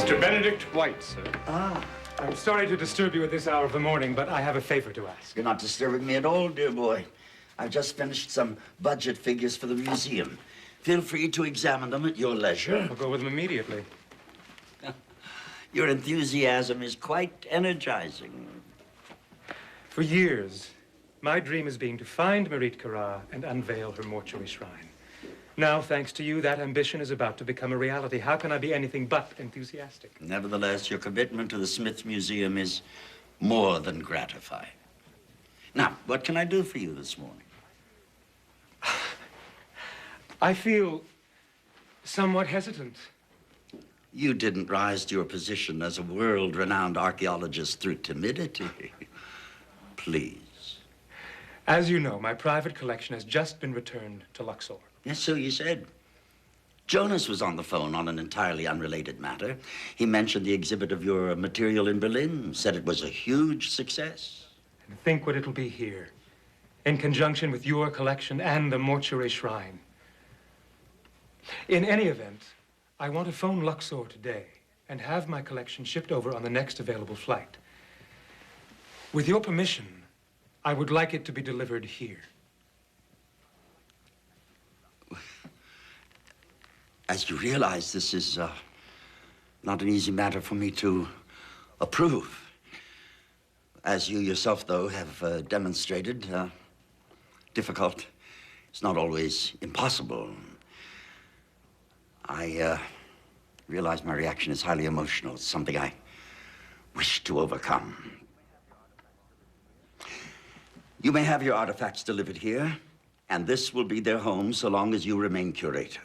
Mr. Benedict White, sir. Ah. I'm sorry to disturb you at this hour of the morning, but I have a favor to ask. You're not disturbing me at all, dear boy. I've just finished some budget figures for the museum. Feel free to examine them at your leisure. I'll go with them immediately. Your enthusiasm is quite energizing. For years, my dream has been to find Marit Cara and unveil her mortuary shrine. Now, thanks to you, that ambition is about to become a reality. How can I be anything but enthusiastic? Nevertheless, your commitment to the Smith Museum is more than gratifying. Now, what can I do for you this morning? I feel somewhat hesitant. You didn't rise to your position as a world-renowned archaeologist through timidity. Please. As you know, my private collection has just been returned to Luxor. Yes, so you said. Jonas was on the phone on an entirely unrelated matter. He mentioned the exhibit of your material in Berlin, said it was a huge success. And think what it'll be here, in conjunction with your collection and the mortuary shrine. In any event, I want to phone Luxor today and have my collection shipped over on the next available flight. With your permission, I would like it to be delivered here. As you realize, this is not an easy matter for me to approve. As you yourself, though, have demonstrated, difficult. It's not always impossible. I realize my reaction is highly emotional. It's something I wish to overcome. You may have your artifacts delivered here, and this will be their home so long as you remain curator.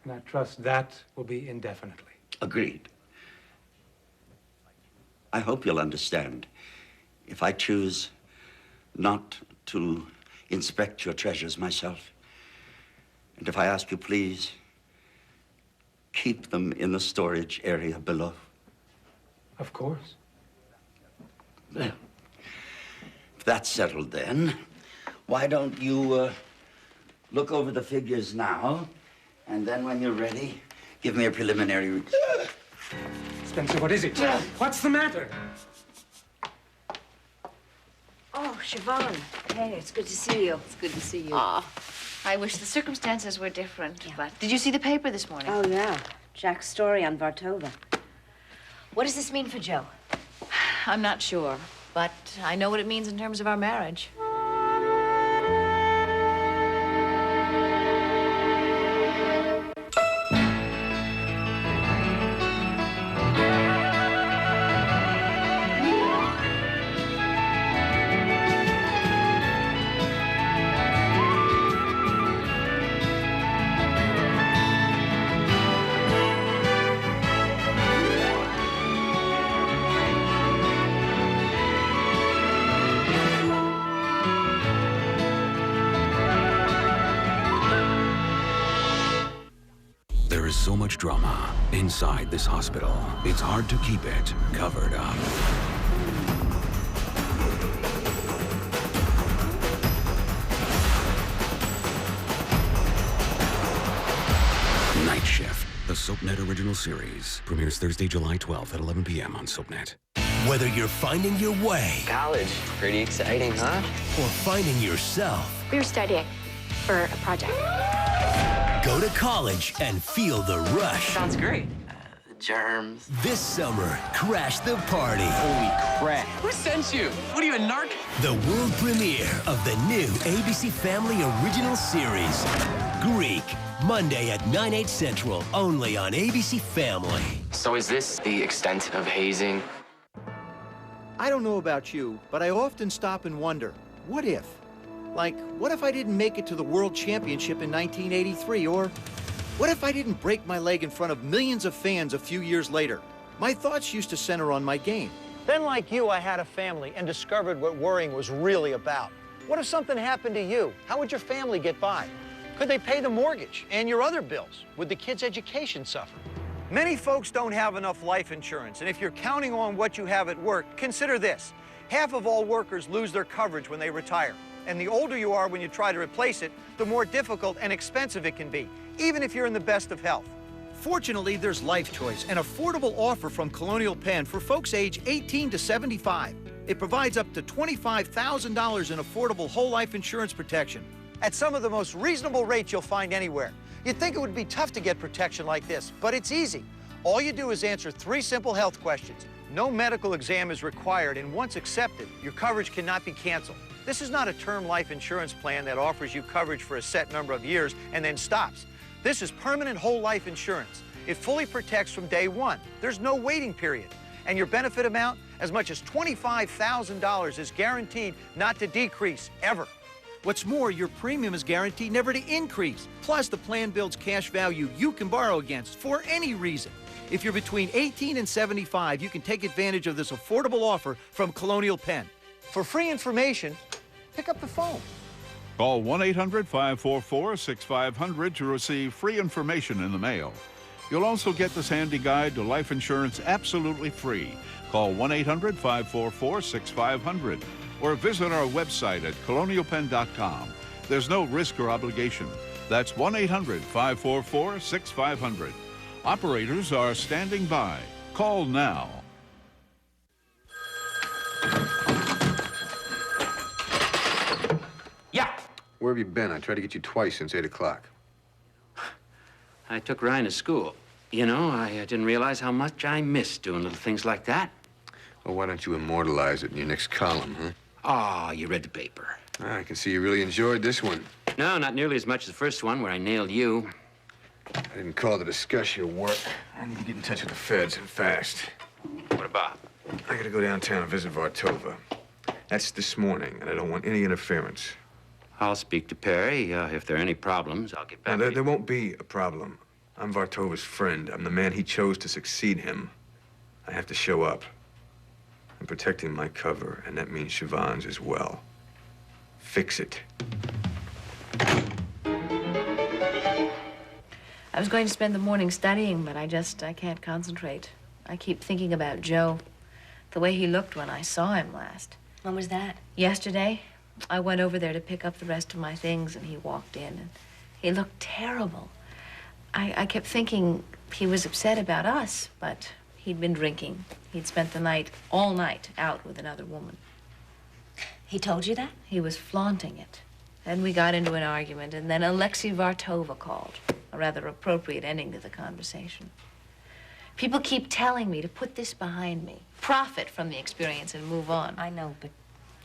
And I trust that will be indefinitely. Agreed. I hope you'll understand. If I choose not to inspect your treasures myself, and if I ask you, please, keep them in the storage area below. Of course. Well, if that's settled then, why don't you look over the figures now, and then when you're ready, give me a preliminary... Spencer, what is it? What's the matter? Oh, Siobhan. Hey, it's good to see you. It's good to see you. Aw. I wish the circumstances were different, but... Did you see the paper this morning? Oh, yeah. Jack's story on Vartova. What does this mean for Joe? I'm not sure, but I know what it means in terms of our marriage. There is so much drama inside this hospital. It's hard to keep it covered up. Night Shift, the SoapNet original series, premieres Thursday, July 12th at 11 p.m. on SoapNet. Whether you're finding your way... College, pretty exciting, huh? ...or finding yourself... We were studying for a project. Go to college and feel the rush. Sounds great. The germs. This summer, crash the party. Holy crap. Who sent you? What are you, a narc? The world premiere of the new ABC Family original series, Greek. Monday at 9/8 Central, only on ABC Family. So is this the extent of hazing? I don't know about you, but I often stop and wonder, what if? Like, what if I didn't make it to the World Championship in 1983? Or what if I didn't break my leg in front of millions of fans a few years later? My thoughts used to center on my game. Then, like you, I had a family and discovered what worrying was really about. What if something happened to you? How would your family get by? Could they pay the mortgage and your other bills? Would the kids' education suffer? Many folks don't have enough life insurance, and if you're counting on what you have at work, consider this. Half of all workers lose their coverage when they retire. And the older you are when you try to replace it, the more difficult and expensive it can be, even if you're in the best of health. Fortunately, there's Life Choice, an affordable offer from Colonial Penn for folks age 18 to 75. It provides up to $25,000 in affordable whole life insurance protection At some of the most reasonable rates you'll find anywhere. You'd think it would be tough to get protection like this, but it's easy. All you do is answer 3 simple health questions. No medical exam is required, and once accepted, your coverage cannot be canceled. This is not a term life insurance plan that offers you coverage for a set number of years and then stops. This is permanent whole life insurance. It fully protects from day one. There's no waiting period. And your benefit amount, as much as $25,000, is guaranteed not to decrease, ever. What's more, your premium is guaranteed never to increase. Plus, the plan builds cash value you can borrow against for any reason. If you're between 18 and 75, you can take advantage of this affordable offer from Colonial Penn. For free information, pick up the phone. Call 1-800-544-6500 to receive free information in the mail. You'll also get this handy guide to life insurance absolutely free. Call 1-800-544-6500 or visit our website at colonialpenn.com. There's no risk or obligation. That's 1-800-544-6500. Operators are standing by. Call now. Yeah. Where have you been? I tried to get you twice since 8 o'clock. I took Ryan to school. You know, I didn't realize how much I missed doing little things like that. Well, why don't you immortalize it in your next column, huh? Oh, you read the paper. I can see you really enjoyed this one. No, not nearly as much as the first one where I nailed you. I didn't call to discuss your work. I need to get in touch with the feds and fast. What about? I gotta go downtown and visit Vartova. That's this morning, and I don't want any interference. I'll speak to Perry. If there are any problems, I'll get back to you. There won't be a problem. I'm Vartova's friend. I'm the man he chose to succeed him. I have to show up. I'm protecting my cover, and that means Siobhan's as well. Fix it. I was going to spend the morning studying, but I can't concentrate. I keep thinking about Joe, the way he looked when I saw him last. When was that? Yesterday. I went over there to pick up the rest of my things, and he walked in, and he looked terrible. I kept thinking he was upset about us, but he'd been drinking. He'd spent the night, all night, out with another woman. He told you that? He was flaunting it. Then we got into an argument, and then Alexei Vartova called. A rather appropriate ending to the conversation. People keep telling me to put this behind me, profit from the experience and move on. I know, but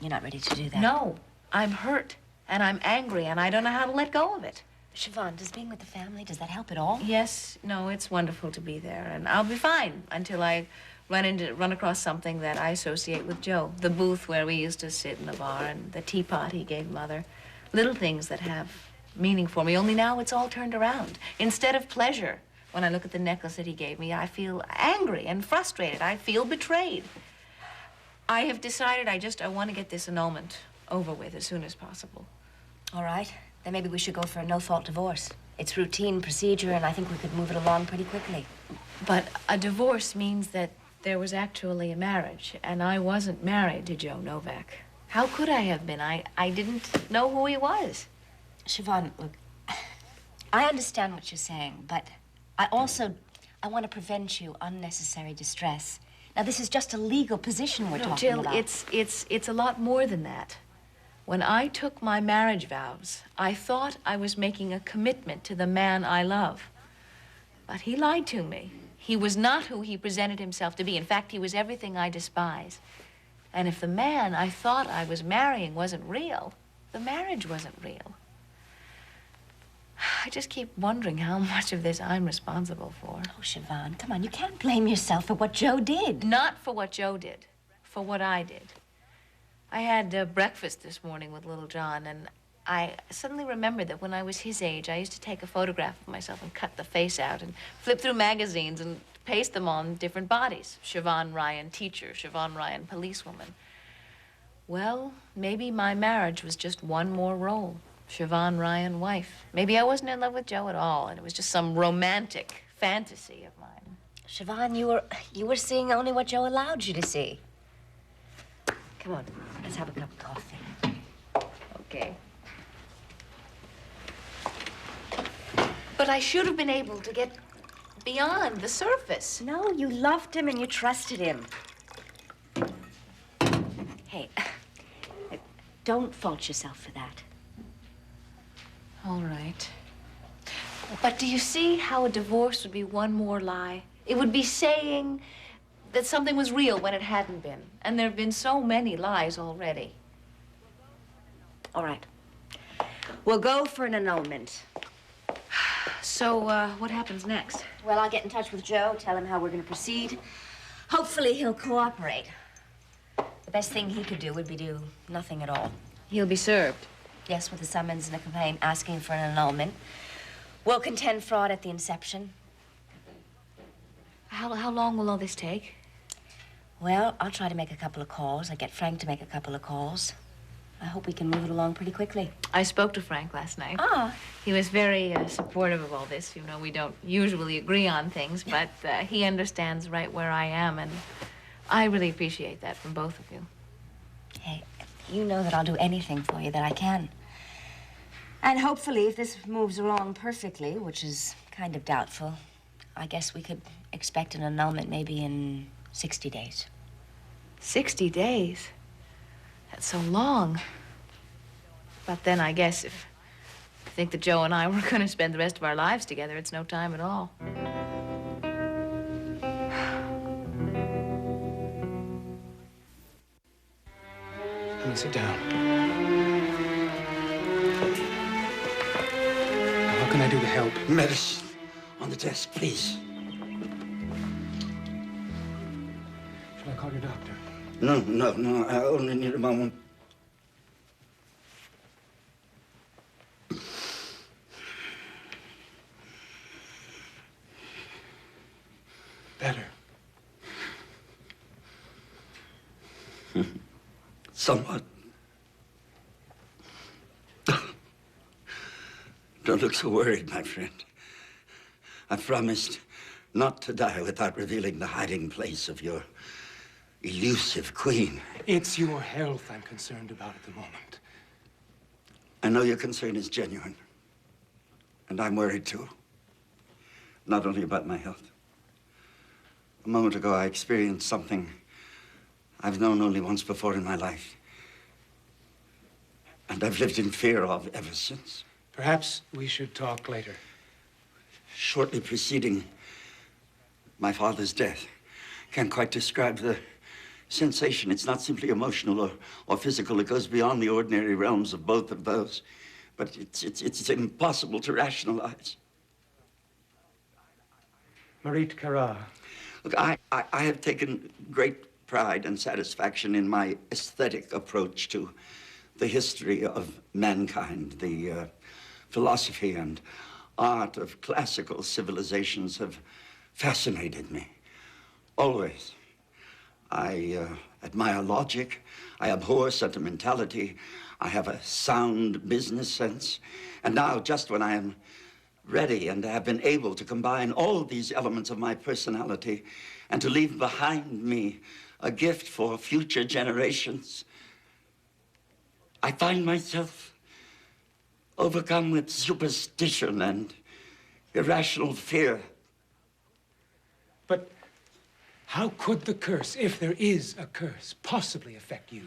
you're not ready to do that. No, I'm hurt, and I'm angry, and I don't know how to let go of it. Siobhan, does being with the family, does that help at all? Yes, no, it's wonderful to be there, and I'll be fine until I run across something that I associate with Joe. The booth where we used to sit in the bar, and the teapot he gave Mother. Little things that have meaning for me, only now it's all turned around. Instead of pleasure, when I look at the necklace that he gave me, I feel angry and frustrated. I feel betrayed. I have decided I want to get this annulment over with as soon as possible. All right. Then maybe we should go for a no-fault divorce. It's routine procedure, and I think we could move it along pretty quickly. But a divorce means that there was actually a marriage, and I wasn't married to Joe Novak. How could I have been? I didn't know who he was. Siobhan, look, I understand what you're saying, but I want to prevent you unnecessary distress. Now, this is just a legal position we're talking Jill, about. it's a lot more than that. When I took my marriage vows, I thought I was making a commitment to the man I love. But he lied to me. He was not who he presented himself to be. In fact, he was everything I despise. And if the man I thought I was marrying wasn't real, the marriage wasn't real. I just keep wondering how much of this I'm responsible for. Oh, Siobhan, come on. You can't blame yourself for what Joe did. Not for what Joe did, for what I did. I had breakfast this morning with little John, and I suddenly remembered that when I was his age, I used to take a photograph of myself and cut the face out and flip through magazines and paste them on different bodies. Siobhan Ryan, teacher. Siobhan Ryan, policewoman. Well, maybe my marriage was just one more role. Siobhan Ryan, wife. Maybe I wasn't in love with Joe at all, and it was just some romantic fantasy of mine. Siobhan, you were seeing only what Joe allowed you to see. Come on, let's have a cup of coffee. Okay. But I should have been able to get beyond the surface. No, you loved him and you trusted him. Hey, don't fault yourself for that. All right. But do you see how a divorce would be one more lie? It would be saying that something was real when it hadn't been. And there have been so many lies already. All right. We'll go for an annulment. So, what happens next? Well, I'll get in touch with Joe, tell him how we're going to proceed. Hopefully, he'll cooperate. The best thing he could do would be do nothing at all. He'll be served. Yes, with a summons and a complaint asking for an annulment. We'll contend fraud at the inception. How long will all this take? Well, I'll try to make a couple of calls. I get Frank to make a couple of calls. I hope we can move it along pretty quickly. I spoke to Frank last night. Ah. He was very supportive of all this. You know, we don't usually agree on things, but he understands right where I am, and I really appreciate that from both of you. Hey, you know that I'll do anything for you that I can. And hopefully, if this moves along perfectly, which is kind of doubtful, I guess we could expect an annulment maybe in 60 days. 60 days? That's so long. But then I guess if you think that Joe and I were going to spend the rest of our lives together, it's no time at all. Let me sit down. Now, what can I do to help? Medicine on the desk, please. Should I call your doctor? No. I only need a moment. Better. Somewhat. Don't look so worried, my friend. I promised not to die without revealing the hiding place of your elusive queen. It's your health I'm concerned about at the moment. I know your concern is genuine. And I'm worried, too. Not only about my health. A moment ago, I experienced something I've known only once before in my life. And I've lived in fear of ever since. Perhaps we should talk later. Shortly preceding my father's death. Can't quite describe the sensation. It's not simply emotional or physical. It goes beyond the ordinary realms of both of those. But it's impossible to rationalize. Marit Kara. Look, I have taken great pride and satisfaction in my aesthetic approach to the history of mankind. The philosophy and art of classical civilizations have fascinated me. Always. I admire logic. I abhor sentimentality. I have a sound business sense. And now, just when I am ready and have been able to combine all these elements of my personality and to leave behind me a gift for future generations, I find myself overcome with superstition and irrational fear. But how could the curse, if there is a curse, possibly affect you?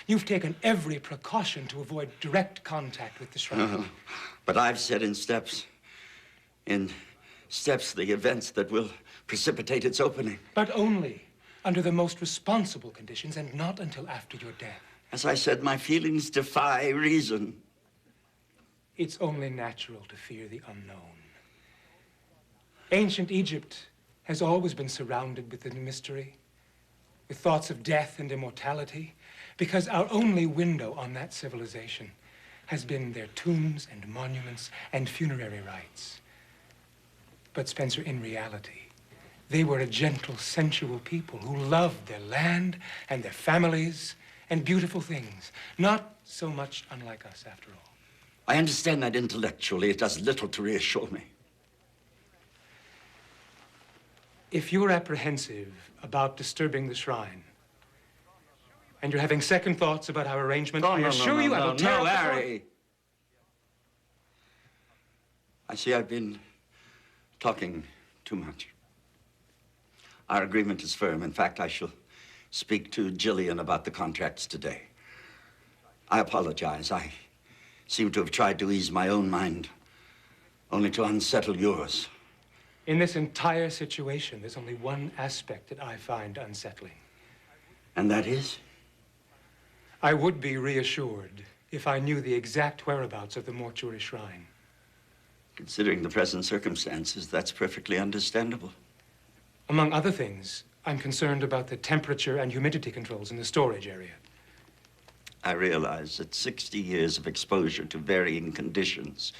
You've taken every precaution to avoid direct contact with the shrine. But I've set in steps the events that will precipitate its opening. But only under the most responsible conditions and not until after your death. As I said, my feelings defy reason. It's only natural to fear the unknown. Ancient Egypt has always been surrounded with the mystery, with thoughts of death and immortality, because our only window on that civilization has been their tombs and monuments and funerary rites. But Spencer, in reality, they were a gentle, sensual people who loved their land and their families and beautiful things. Not so much unlike us, after all. I understand that intellectually. It does little to reassure me. If you're apprehensive about disturbing the shrine, and you're having second thoughts about our arrangement, I assure you I will tear up the Harry. I see I've been talking too much. Our agreement is firm. In fact, I shall speak to Jillian about the contracts today. I apologize. I seem to have tried to ease my own mind, only to unsettle yours. In this entire situation, there's only one aspect that I find unsettling. And that is? I would be reassured if I knew the exact whereabouts of the mortuary shrine. Considering the present circumstances, that's perfectly understandable. Among other things, I'm concerned about the temperature and humidity controls in the storage area. I realize that 60 years of exposure to varying conditions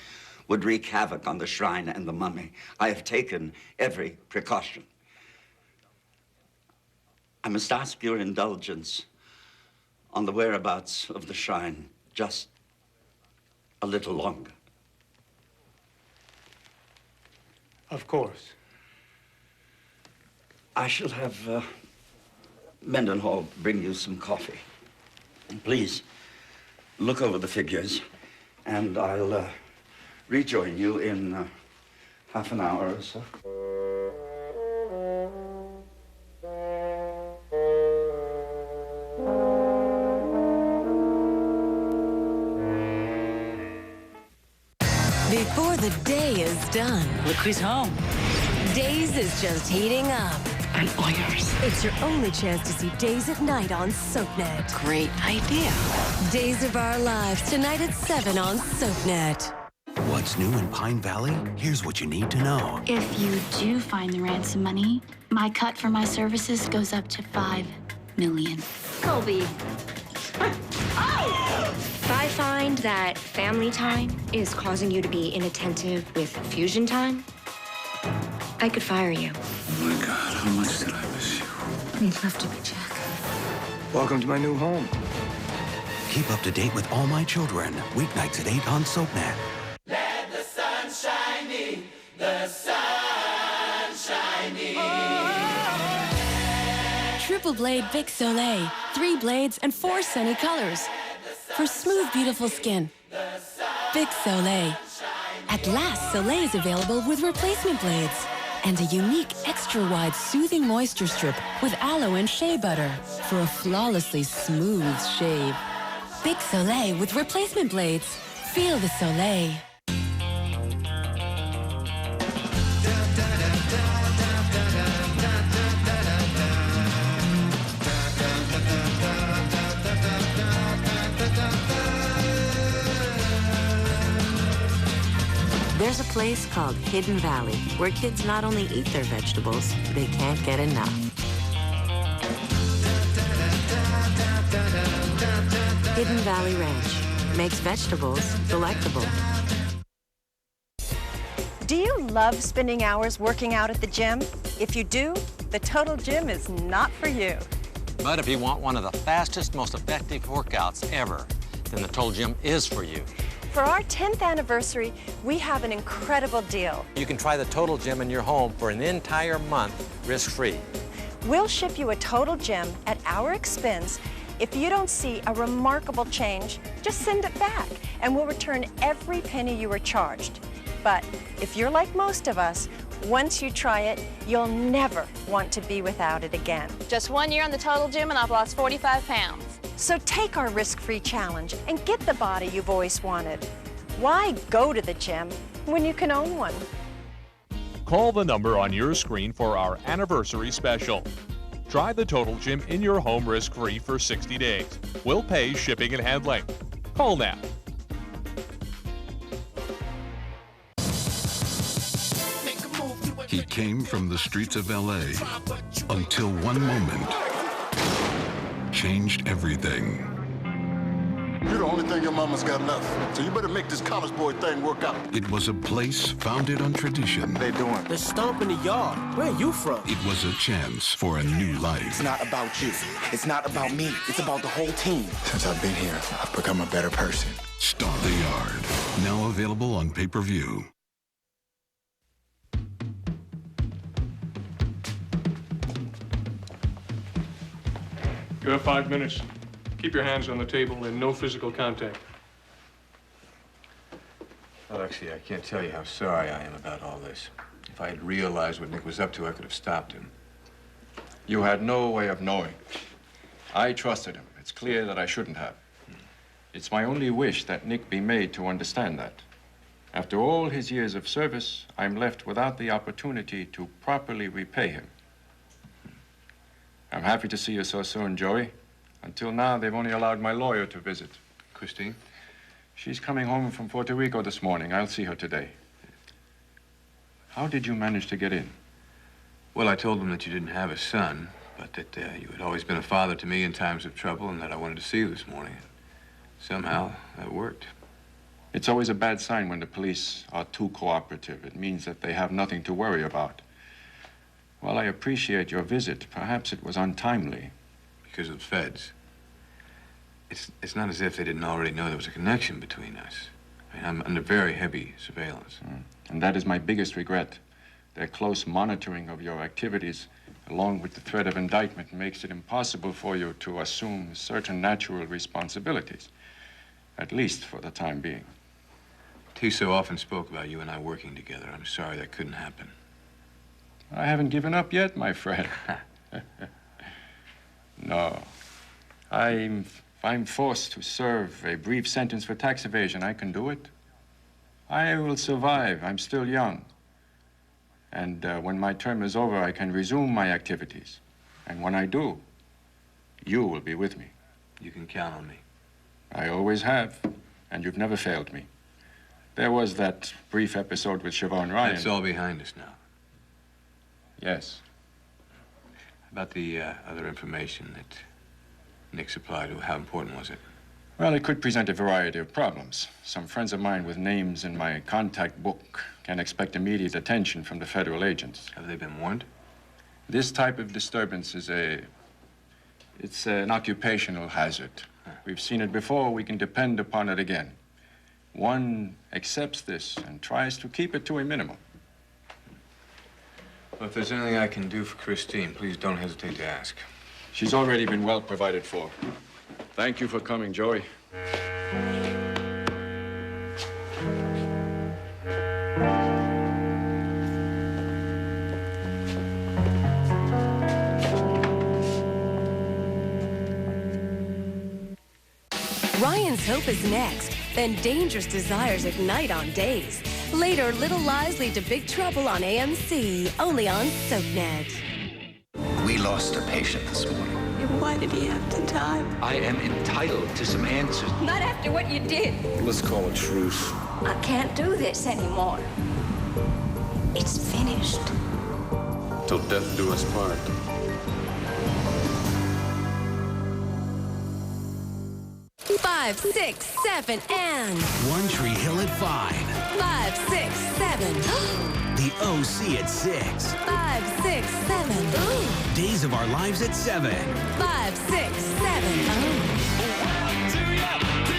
would wreak havoc on the shrine and the mummy. I have taken every precaution. I must ask your indulgence on the whereabouts of the shrine just a little longer. Of course. I shall have Mendenhall bring you some coffee. And please, look over the figures, and I'll rejoin you in half an hour or so. Before the day is done, look who's home. Days is just heating up. I'm all yours. It's your only chance to see Days of Night on SoapNet. Great idea. Days of Our Lives, tonight at 7 on SoapNet. What's new in Pine Valley? Here's what you need to know. If you do find the ransom money, my cut for my services goes up to $5 million. Colby. If I find that family time is causing you to be inattentive with fusion time, I could fire you. Oh my God, how much did I miss you? We'd love to be Jack. Welcome to my new home. Keep up to date with All My Children, weeknights at 8 on SoapNet. Let the sun shine in, the sun shine in. Triple Blade Bic Soleil. 3 blades and 4 sunny colors. For smooth, beautiful skin. Bic Soleil. At last, Soleil is available with replacement blades. And a unique extra-wide soothing moisture strip with aloe and shea butter for a flawlessly smooth shave. Bic Soleil with replacement blades. Feel the Soleil. There's a place called Hidden Valley where kids not only eat their vegetables, they can't get enough. Hidden Valley Ranch makes vegetables delectable. Do you love spending hours working out at the gym? If you do, the Total Gym is not for you. But if you want one of the fastest, most effective workouts ever, then the Total Gym is for you. For our 10th anniversary, we have an incredible deal. You can try the Total Gym in your home for an entire month, risk-free. We'll ship you a Total Gym at our expense. If you don't see a remarkable change, just send it back, and we'll return every penny you were charged. But if you're like most of us, once you try it, you'll never want to be without it again. Just 1 year on the Total Gym, and I've lost 45 pounds. So take our risk-free challenge and get the body you've always wanted. Why go to the gym when you can own one? Call the number on your screen for our anniversary special. Try the Total Gym in your home risk-free for 60 days. We'll pay shipping and handling. Call now. He came from the streets of LA until one moment changed everything. You're the only thing your mama's got left, so you better make this college boy thing work out. It was a place founded on tradition. They doing? They're stomping the yard. Where are you from? It was a chance for a new life. It's not about you. It's not about me. It's about the whole team. Since I've been here, I've become a better person. Stomp the Yard. Now available on pay-per-view. You have 5 minutes. Keep your hands on the table and no physical contact. Alexei, I can't tell you how sorry I am about all this. If I had realized what Nick was up to, I could have stopped him. You had no way of knowing. I trusted him. It's clear that I shouldn't have. It's my only wish that Nick be made to understand that. After all his years of service, I'm left without the opportunity to properly repay him. I'm happy to see you so soon, Joey. Until now, they've only allowed my lawyer to visit. Christine? She's coming home from Puerto Rico this morning. I'll see her today. How did you manage to get in? Well, I told them that you didn't have a son, but that you had always been a father to me in times of trouble and that I wanted to see you this morning. Somehow, that worked. It's always a bad sign when the police are too cooperative. It means that they have nothing to worry about. Well, I appreciate your visit. Perhaps it was untimely. Because of the feds. It's not as if they didn't already know there was a connection between us. I mean, I'm under very heavy surveillance. And that is my biggest regret. Their close monitoring of your activities, along with the threat of indictment, makes it impossible for you to assume certain natural responsibilities, at least for the time being. Tiso often spoke about you and I working together. I'm sorry that couldn't happen. I haven't given up yet, my friend. No. If I'm forced to serve a brief sentence for tax evasion, I can do it. I will survive. I'm still young. And when my term is over, I can resume my activities. And when I do, you will be with me. You can count on me. I always have, and you've never failed me. There was that brief episode with Siobhan Ryan. It's all behind us now. Yes. About the other information that Nick supplied, how important was it? Well, it could present a variety of problems. Some friends of mine with names in my contact book can expect immediate attention from the federal agents. Have they been warned? This type of disturbance is it's an occupational hazard. We've seen it before, we can depend upon it again. One accepts this and tries to keep it to a minimum. Well, if there's anything I can do for Christine, please don't hesitate to ask. She's already been well provided for. Thank you for coming, Joey. Ryan's Hope is next. Then Dangerous Desires ignite on days. Later, Little Lies lead to Big Trouble on AMC, only on SoapNet. We lost a patient this morning. Why did he have to die? I am entitled to some answers. Not after what you did. Let's call a truce. I can't do this anymore. It's finished. Till death do us part. Five, 6, 7, and One Tree Hill at 5. 5, 6, 7. The OC at 6. 5, 6, 7. Days of Our Lives at 7. 5, 6, 7.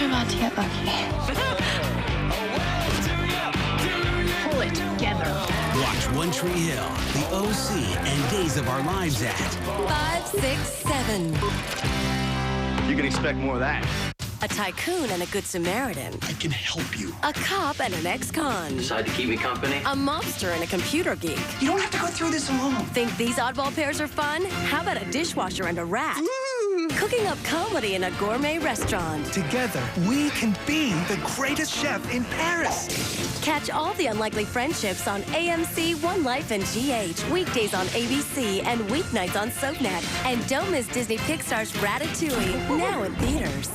You're about to get lucky. Pull it together. Watch One Tree Hill, The OC, and Days of Our Lives at 5, 6, 7. You can expect more of that. A tycoon and a good Samaritan. I can help you. A cop and an ex-con. Decide to keep me company? A mobster and a computer geek. You don't have to go through this alone. Think these oddball pairs are fun? How about a dishwasher and a rat? Cooking up comedy in a gourmet restaurant. Together, we can be the greatest chef in Paris. Catch all the unlikely friendships on AMC, One Life, and GH. Weekdays on ABC and weeknights on SoapNet. And don't miss Disney Pixar's Ratatouille, now in theaters.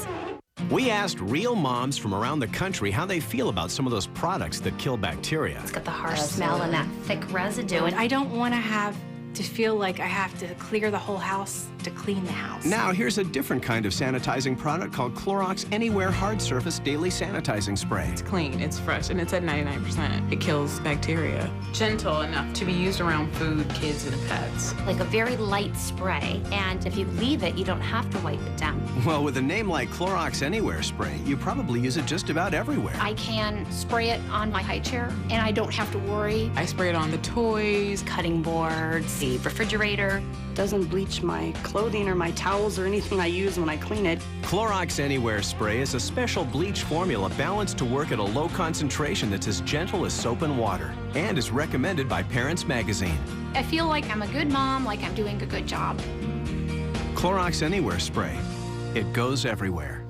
We asked real moms from around the country how they feel about some of those products that kill bacteria. It's got the harsh smell and that thick residue. And I don't want to have to feel like I have to clear the whole house to clean the house. Now, here's a different kind of sanitizing product called Clorox Anywhere Hard Surface Daily Sanitizing Spray. It's clean, it's fresh, and it's at 99%. It kills bacteria. Gentle enough to be used around food, kids, and pets. Like a very light spray, and if you leave it, you don't have to wipe it down. Well, with a name like Clorox Anywhere Spray, you probably use it just about everywhere. I can spray it on my high chair, and I don't have to worry. I spray it on the toys, cutting boards, the refrigerator. Doesn't bleach my clothing or my towels or anything I use when I clean it. Clorox Anywhere Spray is a special bleach formula balanced to work at a low concentration that's as gentle as soap and water and is recommended by Parents Magazine. I feel like I'm a good mom, like I'm doing a good job. Clorox Anywhere Spray. It goes everywhere.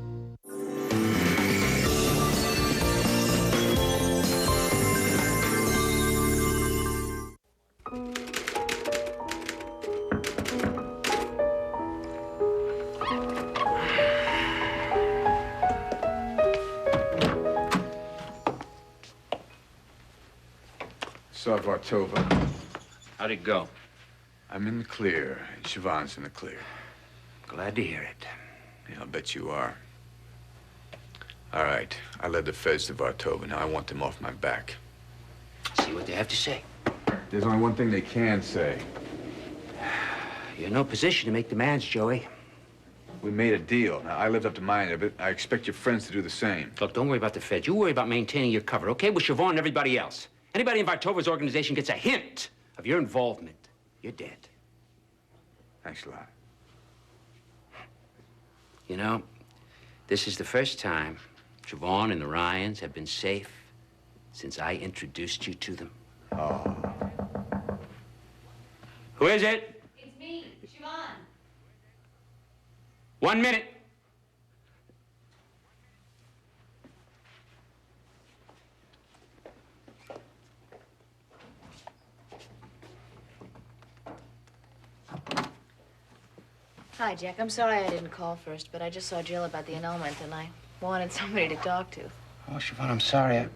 Saw Vartova. How'd it go? I'm in the clear, and Siobhan's in the clear. Glad to hear it. Yeah, I'll bet you are. All right, I led the feds to Vartova. Now I want them off my back. See what they have to say. There's only one thing they can say. You're in no position to make demands, Joey. We made a deal. Now, I lived up to my end of it. I expect your friends to do the same. Look, don't worry about the feds. You worry about maintaining your cover, okay? With Siobhan and everybody else. Anybody in Vartova's organization gets a hint of your involvement, you're dead. Thanks a lot. You know, this is the first time Siobhan and the Ryans have been safe since I introduced you to them. Oh. Who is it? It's me, Siobhan. 1 minute. Hi, Jack. I'm sorry I didn't call first, but I just saw Jill about the annulment, and I wanted somebody to talk to. Oh, Siobhan, I'm sorry. I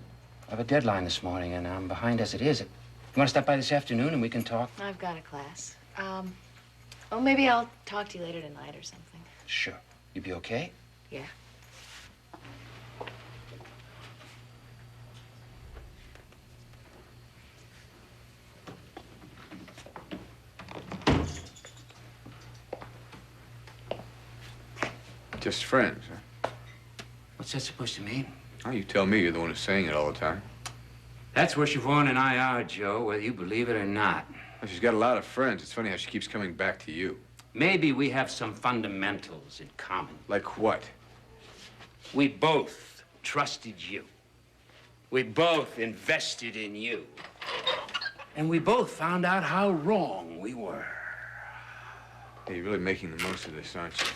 have a deadline this morning, and I'm behind as it is. You want to stop by this afternoon, and we can talk? I've got a class. Oh, maybe I'll talk to you later tonight or something. Sure. You be okay? Yeah. Just friends, huh? What's that supposed to mean? Oh, you tell me. You're the one who's saying it all the time. That's where Siobhan and I are, Joe, whether you believe it or not. Well, she's got a lot of friends. It's funny how she keeps coming back to you. Maybe we have some fundamentals in common. Like what? We both trusted you. We both invested in you. And we both found out how wrong we were. Hey, you're really making the most of this, aren't you?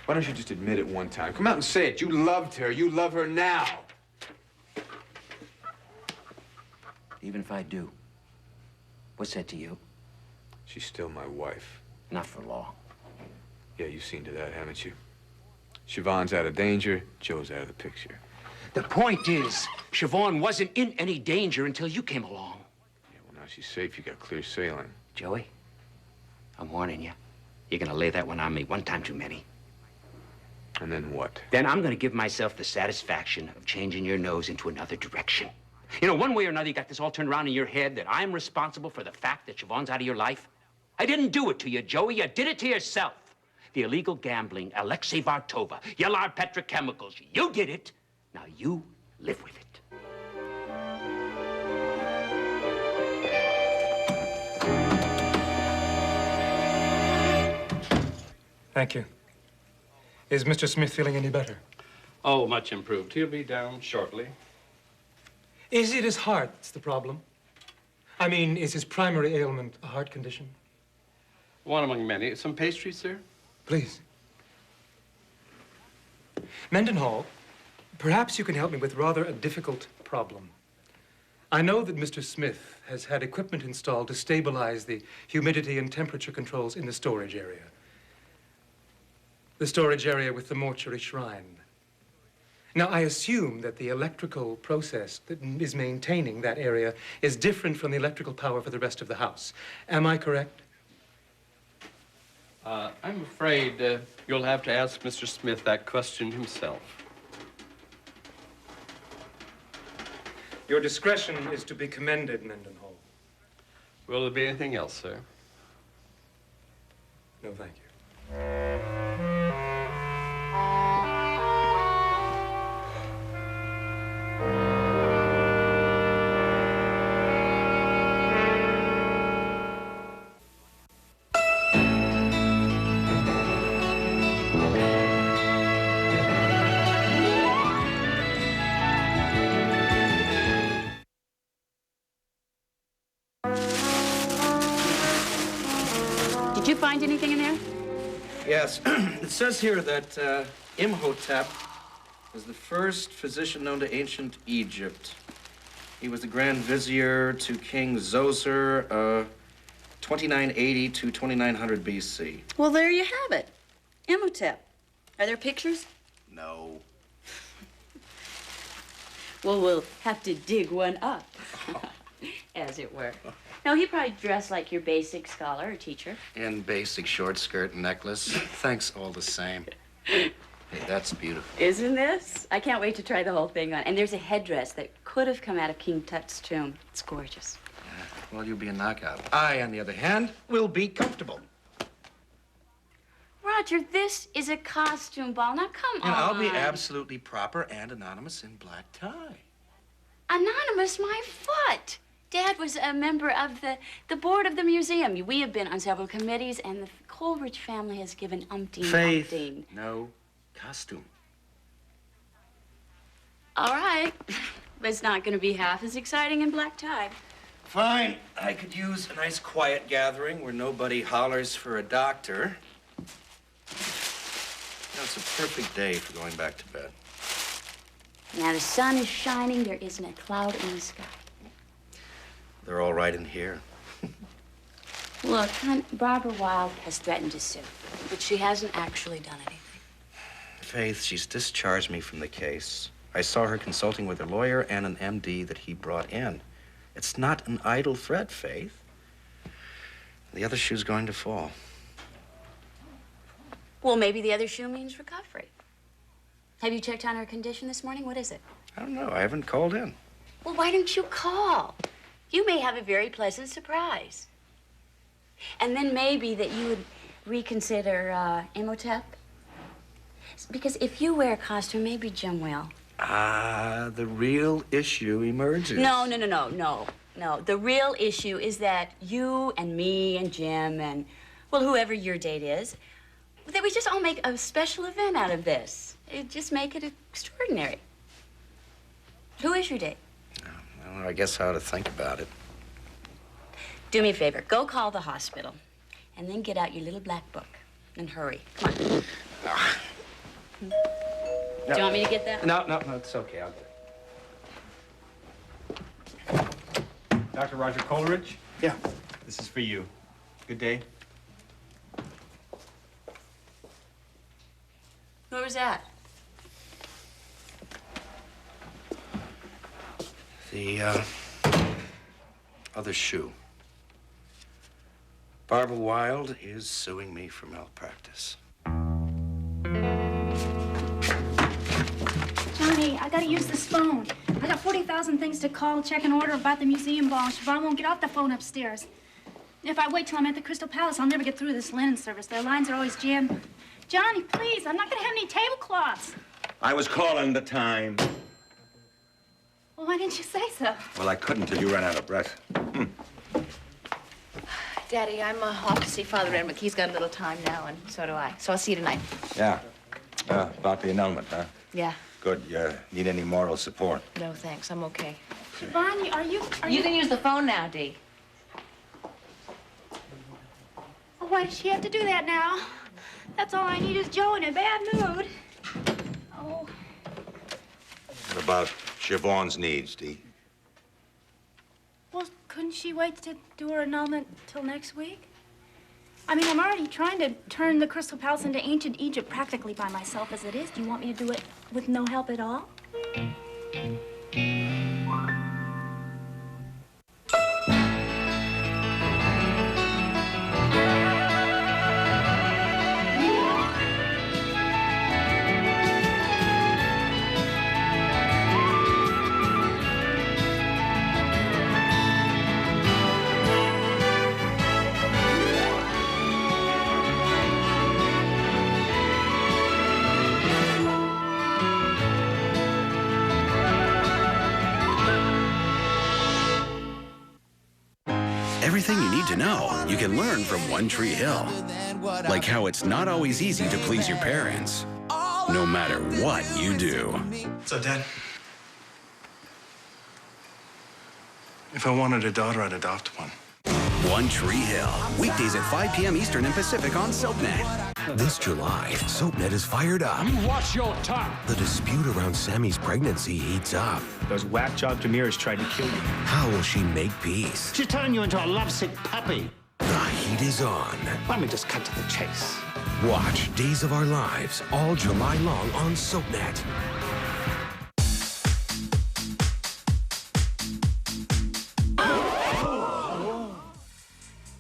Why don't you just admit it one time? Come out and say it. You loved her. You love her now. Even if I do, what's that to you? She's still my wife. Not for long. Yeah, you've seen to that, haven't you? Siobhan's out of danger. Joe's out of the picture. The point is, Siobhan wasn't in any danger until you came along. Yeah, well, now she's safe. You got clear sailing. Joey, I'm warning you. You're gonna lay that one on me one time too many. And then what? Then I'm gonna give myself the satisfaction of changing your nose into another direction. You know, one way or another, you got this all turned around in your head that I'm responsible for the fact that Siobhan's out of your life. I didn't do it to you, Joey. You did it to yourself. The illegal gambling, Alexei Vartova, Yalar Petrochemicals. You did it. Now you live with it. Thank you. Is Mr. Smith feeling any better? Oh, much improved. He'll be down shortly. Is it his heart that's the problem? I mean, is his primary ailment a heart condition? One among many. Some pastries, sir? Please. Mendenhall, perhaps you can help me with rather a difficult problem. I know that Mr. Smith has had equipment installed to stabilize the humidity and temperature controls in the storage area. The storage area with the mortuary shrine. Now, I assume that the electrical process that is maintaining that area is different from the electrical power for the rest of the house. Am I correct? I'm afraid you'll have to ask Mr. Smith that question himself. Your discretion is to be commended, Mendenhall. Will there be anything else, sir? No, thank you. you find anything in there? Yes. It says here that Imhotep was the first physician known to ancient Egypt. He was the Grand Vizier to King Zoser, 2980 to 2900 BC. Well, there you have it. Imhotep. Are there pictures? No. Well, we'll have to dig one up, as it were. No, he probably dressed like your basic scholar or teacher. In basic short skirt and necklace. Thanks all the same. Hey, that's beautiful. Isn't this? I can't wait to try the whole thing on. And there's a headdress that could have come out of King Tut's tomb. It's gorgeous. Well, you'll be a knockout. I, on the other hand, will be comfortable. Roger, this is a costume ball. Now, come on. And I'll be absolutely proper and anonymous in black tie. Anonymous, my foot. Dad was a member of the board of the museum. We have been on several committees, and the Coleridge family has given umpteen. Faith, no costume. All right. But it's not going to be half as exciting in black tie. Fine. I could use a nice quiet gathering where nobody hollers for a doctor. Now, it's a perfect day for going back to bed. Now, the sun is shining. There isn't a cloud in the sky. They're all right in here. Look, hon, Barbara Wilde has threatened to sue, but she hasn't actually done anything. Faith, she's discharged me from the case. I saw her consulting with her lawyer and an MD that he brought in. It's not an idle threat, Faith. The other shoe's going to fall. Well, maybe the other shoe means recovery. Have you checked on her condition this morning? What is it? I don't know. I haven't called in. Well, why don't you call? You may have a very pleasant surprise. And then maybe that you would reconsider Imhotep. Because if you wear a costume, maybe Jim will. Ah, the real issue emerges. No. The real issue is that you and me and Jim and, well, whoever your date is, that we just all make a special event out of this. Just make it extraordinary. Who is your date? I don't know. I guess I ought to think about it. Do me a favor. Go call the hospital. And then get out your little black book. And hurry. Come on. Do you want me to get that? No, it's okay. I'll get it. Dr. Roger Coleridge? Yeah. This is for you. Good day. Where was that? The other shoe. Barbara Wilde is suing me for malpractice. Johnny, I gotta use this phone. I got 40,000 things to call, check, and order about the museum ball. Siobhan won't get off the phone upstairs. If I wait till I'm at the Crystal Palace, I'll never get through this linen service. Their lines are always jammed. Johnny, please, I'm not gonna have any tablecloths. I was calling the time. Well, why didn't you say so? Well, I couldn't till you ran out of breath. Daddy, I'm off to see Father Renwick. He's got a little time now, and so do I. So I'll see you tonight. Yeah. About the annulment, huh? Yeah. Good. You need any moral support? No, thanks. I'm okay. Siobhan, are you... You can use the phone now, Dee. Oh, why does she have to do that now? That's all I need is Joe in a bad mood. Oh. What about Siobhan's needs, Dee? Well, couldn't she wait to do her annulment till next week? I mean, I'm already trying to turn the Crystal Palace into ancient Egypt practically by myself as it is. Do you want me to do it with no help at all? Everything you need to know, you can learn from One Tree Hill. Like how it's not always easy to please your parents, no matter what you do. So, Dad, if I wanted a daughter, I'd adopt one. One Tree Hill. Weekdays at 5 p.m. Eastern and Pacific on SoapNet. This July, SoapNet is fired up. You watch your tongue. The dispute around Sammy's pregnancy heats up. Those whack job premieres tried to kill you. How will she make peace? She's turning you into a lovesick puppy. The heat is on. Let me just cut to the chase. Watch Days of Our Lives all July long on SoapNet.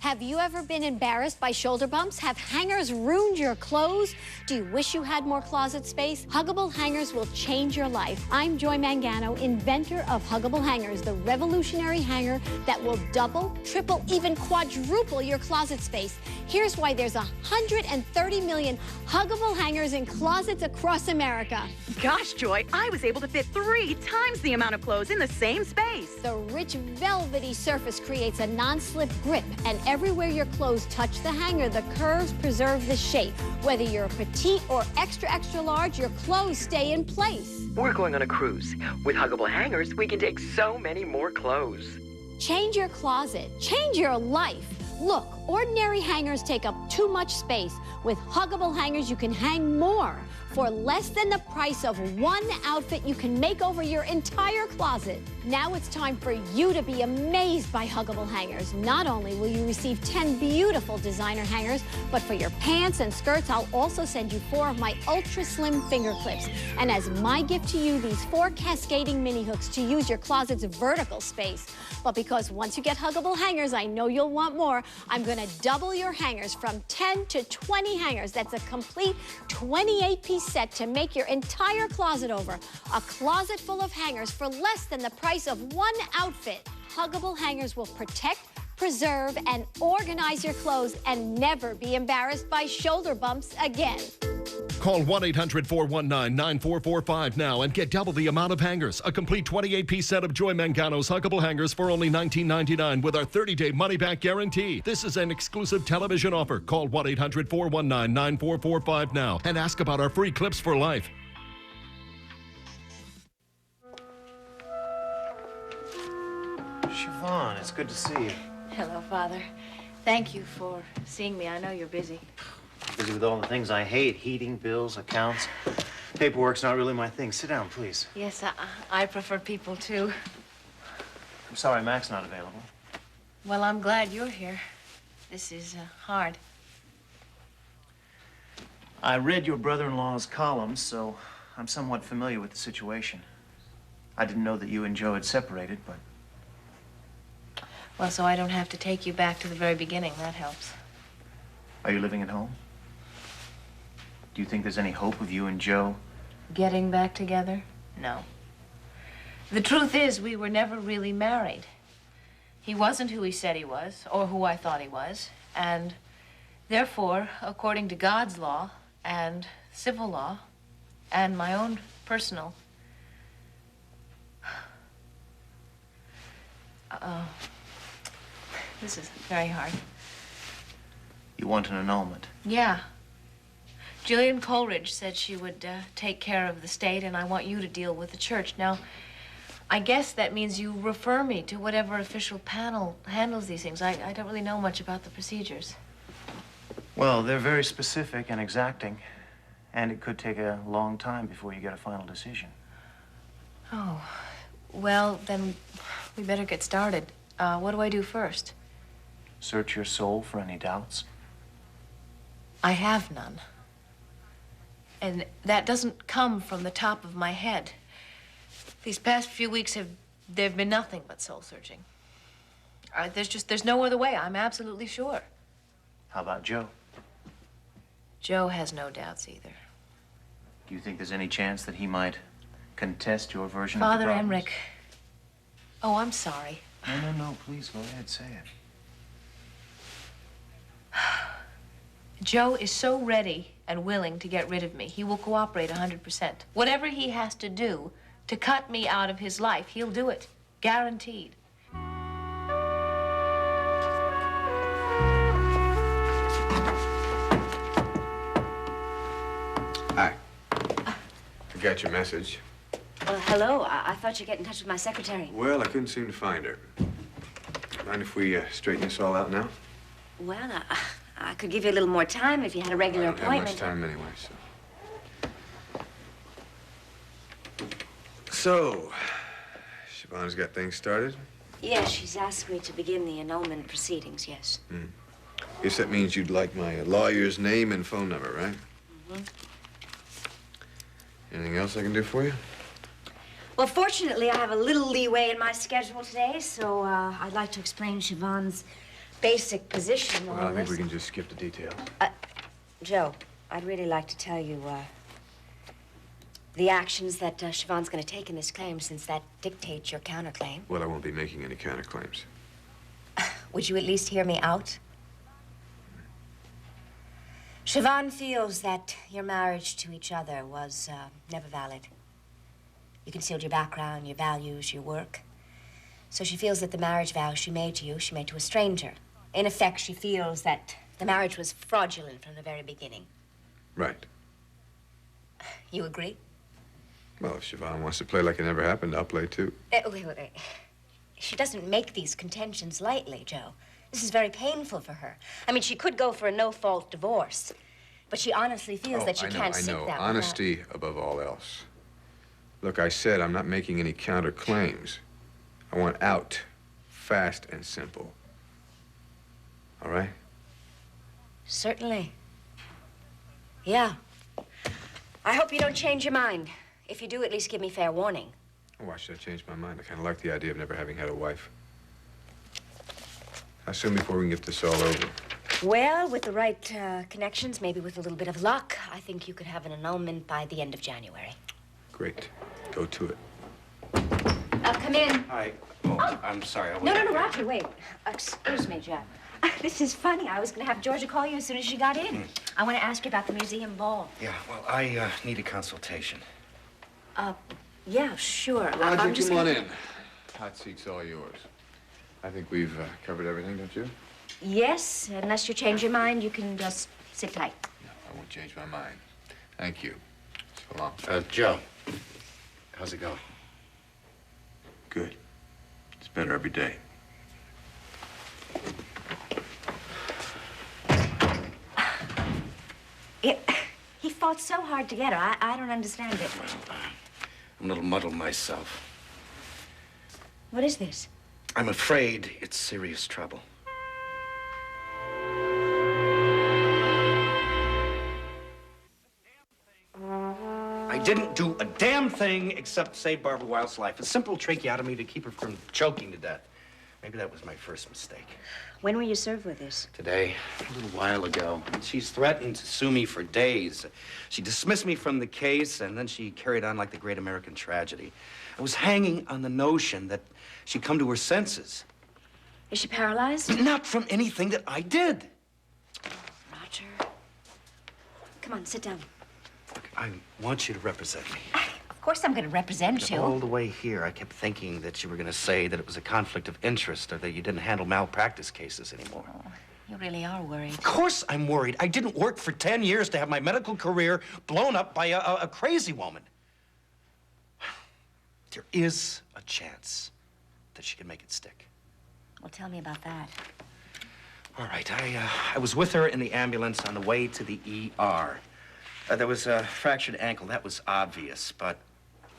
Have you ever been embarrassed by shoulder bumps? Have hangers ruined your clothes? Do you wish you had more closet space? Huggable hangers will change your life. I'm Joy Mangano, inventor of Huggable Hangers, the revolutionary hanger that will double, triple, even quadruple your closet space. Here's why there's 130 million huggable hangers in closets across America. Gosh, Joy, I was able to fit 3 times the amount of clothes in the same space. The rich velvety surface creates a non-slip grip, and everywhere your clothes touch the hanger, the curves preserve the shape. Whether you're petite or extra, extra large, your clothes stay in place. We're going on a cruise. With huggable hangers, we can take so many more clothes. Change your closet. Change your life. Look, ordinary hangers take up too much space. With huggable hangers, you can hang more. For less than the price of one outfit, you can make over your entire closet. Now it's time for you to be amazed by huggable hangers. Not only will you receive 10 beautiful designer hangers, but for your pants and skirts, I'll also send you 4 of my ultra slim finger clips. And as my gift to you, these 4 cascading mini hooks to use your closet's vertical space. But because once you get huggable hangers, I know you'll want more, I'm gonna double your hangers from 10 to 20 hangers. That's a complete 28-piece set to make your entire closet over. A closet full of hangers for less than the price of one outfit. Huggable hangers will protect, preserve, and organize your clothes and never be embarrassed by shoulder bumps again. Call 1-800-419-9445 now and get double the amount of hangers. A complete 28-piece set of Joy Mangano's huggable hangers for only $19.99 with our 30-day money-back guarantee. This is an exclusive television offer. Call 1-800-419-9445 now and ask about our free clips for life. Siobhan, it's good to see you. Hello, Father. Thank you for seeing me. I know you're busy. I'm busy with all the things I hate. Heating, bills, accounts. Paperwork's not really my thing. Sit down, please. Yes, I prefer people, too. I'm sorry Mac's not available. Well, I'm glad you're here. This is hard. I read your brother-in-law's columns, so I'm somewhat familiar with the situation. I didn't know that you and Joe had separated, but... Well, so I don't have to take you back to the very beginning. That helps. Are you living at home? Do you think there's any hope of you and Joe? Getting back together? No. The truth is, we were never really married. He wasn't who he said he was, or who I thought he was, and therefore, according to God's law and civil law and my own personal... This is very hard. You want an annulment? Yeah. Jillian Coleridge said she would take care of the state, and I want you to deal with the church. Now, I guess that means you refer me to whatever official panel handles these things. I don't really know much about the procedures. Well, they're very specific and exacting, and it could take a long time before you get a final decision. Oh, well, then we better get started. What do I do first? Search your soul for any doubts. I have none. And that doesn't come from the top of my head. These past few weeks they've been nothing but soul searching. There's no other way. I'm absolutely sure. How about Joe? Joe has no doubts either. Do you think there's any chance that he might contest your version Father of the problems? Emmerich. Oh, I'm sorry. No, please go ahead, say it. Joe is so ready and willing to get rid of me. He will cooperate 100%. Whatever he has to do to cut me out of his life, he'll do it. Guaranteed. Hi. I got your message. Hello. I thought you'd get in touch with my secretary. Well, I couldn't seem to find her. Mind if we straighten this all out now? Well, I could give you a little more time if you had a regular I don't appointment. have much time anyway, so. So, Siobhan's got things started? Yes, she's asked me to begin the annulment proceedings, yes. Guess that means you'd like my lawyer's name and phone number, right? Mm-hmm. Anything else I can do for you? Well, fortunately, I have a little leeway in my schedule today, so I'd like to explain Siobhan's basic position on Well, I think this. we can just skip the details. Joe, I'd really like to tell you the actions that Siobhan's going to take in this claim, since that dictates your counterclaim. Well, I won't be making any counterclaims. Would you at least hear me out? Siobhan feels that your marriage to each other was never valid. You concealed your background, your values, your work. So she feels that the marriage vow she made to you, she made to a stranger. In effect, she feels that the marriage was fraudulent from the very beginning. Right. You agree? Well, if Siobhan wants to play like it never happened, I'll play too. Wait. She doesn't make these contentions lightly, Joe. This is very painful for her. I mean, she could go for a no-fault divorce, but she honestly feels that she can't seek that. Honesty above all else. Look, I said I'm not making any counterclaims. I want out, fast and simple. All right? Certainly. Yeah. I hope you don't change your mind. If you do, at least give me fair warning. Why should I change my mind? I kind of like the idea of never having had a wife. How soon before we can get this all over? Well, with the right connections, maybe with a little bit of luck, I think you could have an annulment by the end of January. Great. Go to it. Come in. Hi. Oh, I'm sorry. No, Roger, wait. Excuse me, Jeff. This is funny. I was going to have Georgia call you as soon as she got in. I want to ask you about the museum ball. Yeah, well, I need a consultation. Yeah, sure. Roger, I'm just come on gonna... in. Hot seat's all yours. I think we've covered everything, don't you? Yes, unless you change your mind, you can just sit tight. No, I won't change my mind. Thank you. So long. Joe, how's it going? Good. It's better every day. He fought so hard to get her. I don't understand it. I'm a little muddled myself. What is this? I'm afraid it's serious trouble. I didn't do a damn thing except save Barbara Wilde's life. A simple tracheotomy to keep her from choking to death. Maybe that was my first mistake. When were you served with this? Today, a little while ago. She's threatened to sue me for days. She dismissed me from the case, and then she carried on like the great American tragedy. I was hanging on the notion that she'd come to her senses. Is she paralyzed? Not from anything that I did. Roger. Come on, sit down. Look, I want you to represent me. Of course I'm going to represent you. All the way here, I kept thinking that you were going to say that it was a conflict of interest or that you didn't handle malpractice cases anymore. Oh, you really are worried. Of course I'm worried. I didn't work for 10 years to have my medical career blown up by a crazy woman. There is a chance that she can make it stick. Well, tell me about that. All right, I was with her in the ambulance on the way to the ER. There was a fractured ankle. That was obvious, but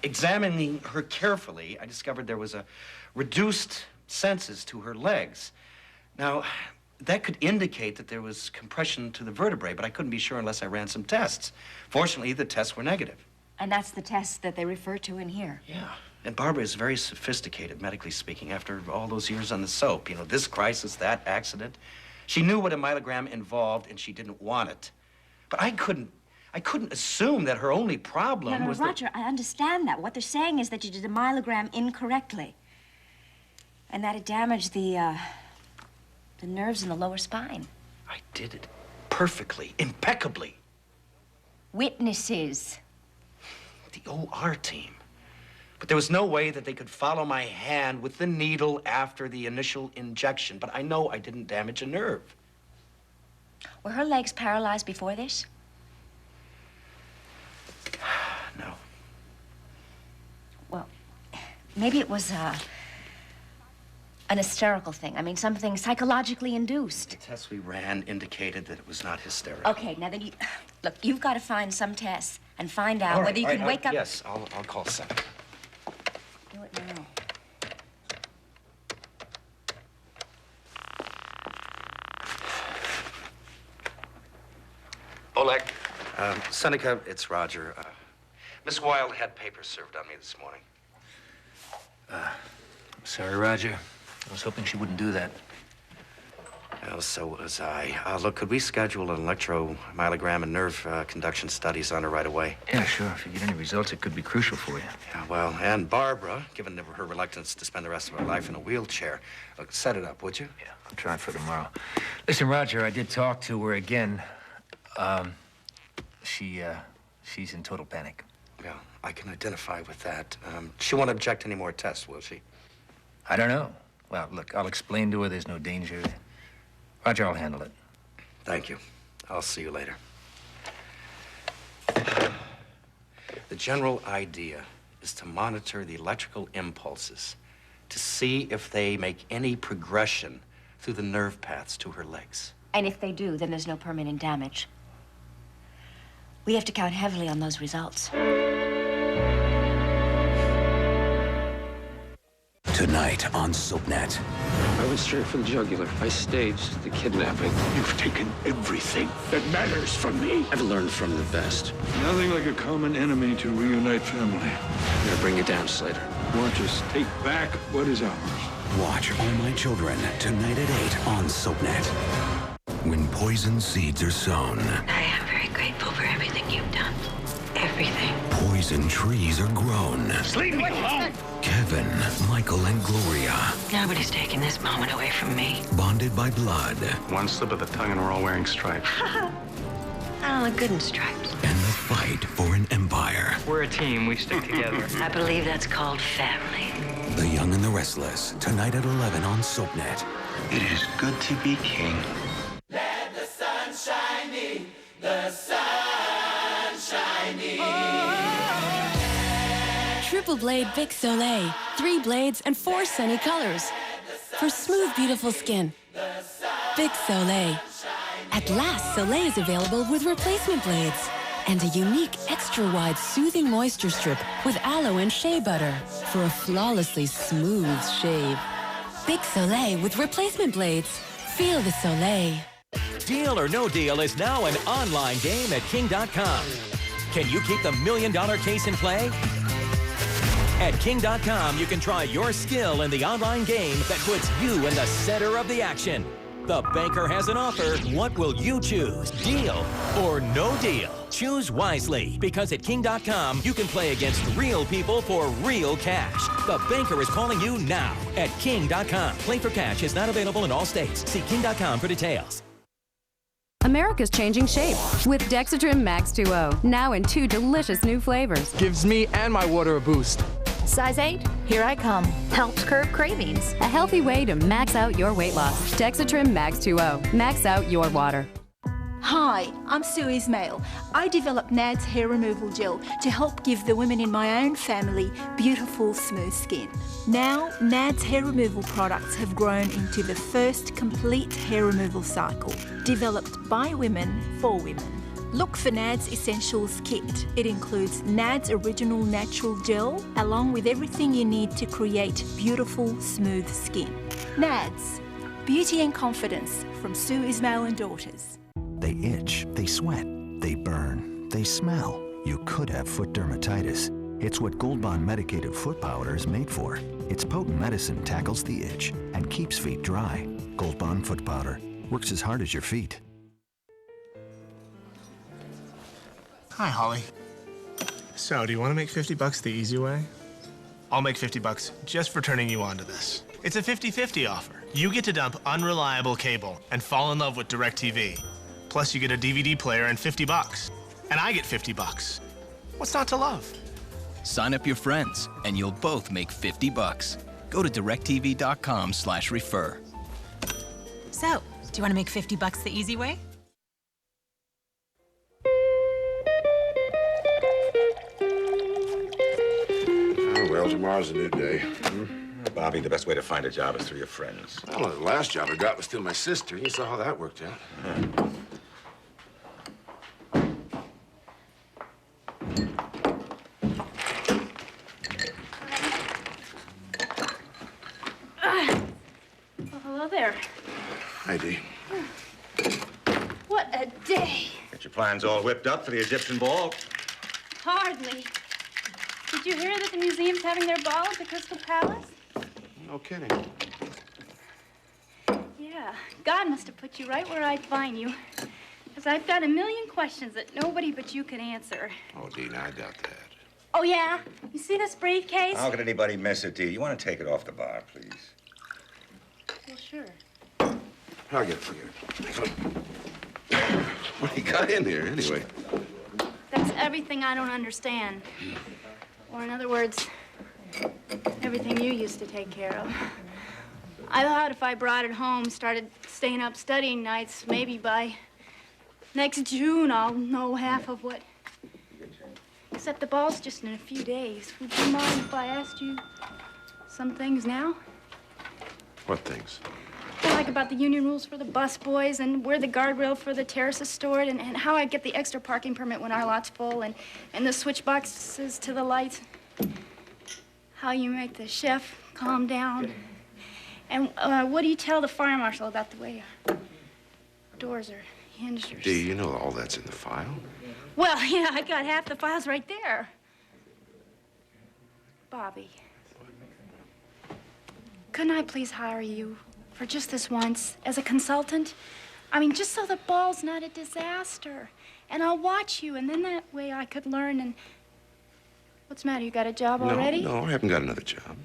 examining her carefully, I discovered there was a reduced senses to her legs. Now, that could indicate that there was compression to the vertebrae, but I couldn't be sure unless I ran some tests. Fortunately, the tests were negative. And that's the test that they refer to in here. Yeah. And Barbara is very sophisticated, medically speaking, after all those years on the soap. You know, this crisis, that accident. She knew what a myelogram involved, and she didn't want it. But I couldn't assume that her only problem was Roger, I understand that. What they're saying is that you did a myelogram incorrectly. And that it damaged the nerves in the lower spine. I did it perfectly, impeccably. Witnesses. The OR team. But there was no way that they could follow my hand with the needle after the initial injection. But I know I didn't damage a nerve. Were her legs paralyzed before this? No. Well, maybe it was a an hysterical thing. I mean, something psychologically induced. The tests we ran indicated that it was not hysterical. Okay, now then look, you've got to find some tests and find out whether you can wake up. Yes, I'll call Seneca. Do it now. Oleg. Seneca, it's Roger. Miss Wilde had papers served on me this morning. Sorry, Roger. I was hoping she wouldn't do that. Well, so was I. Look, could we schedule an electromyogram and nerve conduction studies on her right away? Yeah, sure. If you get any results, it could be crucial for you. Yeah, well, and Barbara, given her reluctance to spend the rest of her life in a wheelchair, look, set it up, would you? Yeah, I'll try for tomorrow. Listen, Roger, I did talk to her again. She's in total panic. Well, I can identify with that. She won't object to any more tests, will she? I don't know. Well, look, I'll explain to her there's no danger. Roger, I'll handle it. Thank you. I'll see you later. The general idea is to monitor the electrical impulses to see if they make any progression through the nerve paths to her legs. And if they do, then there's no permanent damage. We have to count heavily on those results. Tonight on SoapNet. I went straight for the jugular. I staged the kidnapping. You've taken everything that matters from me. I've learned from the best. Nothing like a common enemy to reunite family. I'm gonna bring you down, Slater. Watch us take back what is ours. Watch All My Children tonight at 8 on SoapNet. When poison seeds are sown, I am very grateful for everything you've done. Everything. poison trees are grown. Just leave me alone. Kevin, Michael, and Gloria, Nobody's taking this moment away from me. bonded by blood. One slip of the tongue and we're all wearing stripes. I don't look good in stripes. And the fight for an empire. We're a team. We stick together. I believe that's called family. The Young and the Restless, tonight at 11 on SoapNet. It is good to be king. Let the sun shine in, the sun shine in. Triple Blade Bic Soleil. 3 blades and 4 sunny colors. For smooth, beautiful skin. Bic Soleil. At last, Soleil is available with replacement blades. And a unique, extra-wide, soothing moisture strip with aloe and shea butter for a flawlessly smooth shave. Bic Soleil with replacement blades. Feel the Soleil. Deal or No Deal is now an online game at King.com. Can you keep the $1 million case in play? At King.com, you can try your skill in the online game that puts you in the center of the action. The banker has an offer. What will you choose? Deal or no deal? Choose wisely, because at King.com, you can play against real people for real cash. The banker is calling you now at King.com. Play for cash is not available in all states. See King.com for details. America's changing shape with Dexatrim Max 2.0. Now in 2 delicious new flavors. Gives me and my water a boost. Size 8, here I come. Helps curb cravings. A healthy way to max out your weight loss. Dexatrim Max 2.0. Max out your water. Hi, I'm Sue Ismail. I developed NAD's hair removal gel to help give the women in my own family beautiful, smooth skin. Now, NAD's hair removal products have grown into the first complete hair removal cycle, developed by women for women. Look for NAD's Essentials Kit. It includes NAD's original natural gel, along with everything you need to create beautiful, smooth skin. NAD's, Beauty and Confidence from Sue Ismail and Daughters. They itch, they sweat, they burn, they smell. You could have foot dermatitis. It's what Gold Bond medicated foot powder is made for. Its potent medicine tackles the itch and keeps feet dry. Gold Bond foot powder works as hard as your feet. Hi, Holly. So, do you want to make $50 the easy way? I'll make $50 just for turning you on to this. It's a 50-50 offer. You get to dump unreliable cable and fall in love with DirecTV. Plus, you get a DVD player and $50. And I get $50. What's not to love? Sign up your friends, and you'll both make $50. Go to directtv.com/refer. So, do you want to make $50 the easy way? Oh, well, tomorrow's a new day. Bobby, the best way to find a job is through your friends. Well, the last job I got was through my sister. You saw how that worked out. Well, hello there. Hi, Dee. What a day. Get your plans all whipped up for the Egyptian ball. Hardly. Did you hear that the museum's having their ball at the Crystal Palace? No kidding. Yeah. God must have put you right where I'd find you. Because I've got a million questions that nobody but you can answer. Oh, Dee, now I doubt that. Oh, yeah? You see this briefcase? How could anybody miss it, Dee? You want to take it off the bar, please? Well, sure. I'll get it for you. What do you got in here, anyway? That's everything I don't understand. Or in other words, everything you used to take care of. I thought if I brought it home, started staying up studying nights, maybe by next June I'll know half of what. Except the ball's just in a few days. Would you mind if I asked you some things now? What things? Well, like about the union rules for the bus boys and where the guardrail for the terrace is stored and how I get the extra parking permit when our lot's full and the switch boxes to the lights. How you make the chef calm down. And what do you tell the fire marshal about the way doors are hinged or Dee, you know all that's in the file. Well, yeah, I got half the files right there. Bobby, couldn't I please hire you for just this once as a consultant? I mean, just so the ball's not a disaster. And I'll watch you, and then that way I could learn and... What's the matter, you got a job already? No, I haven't got another job.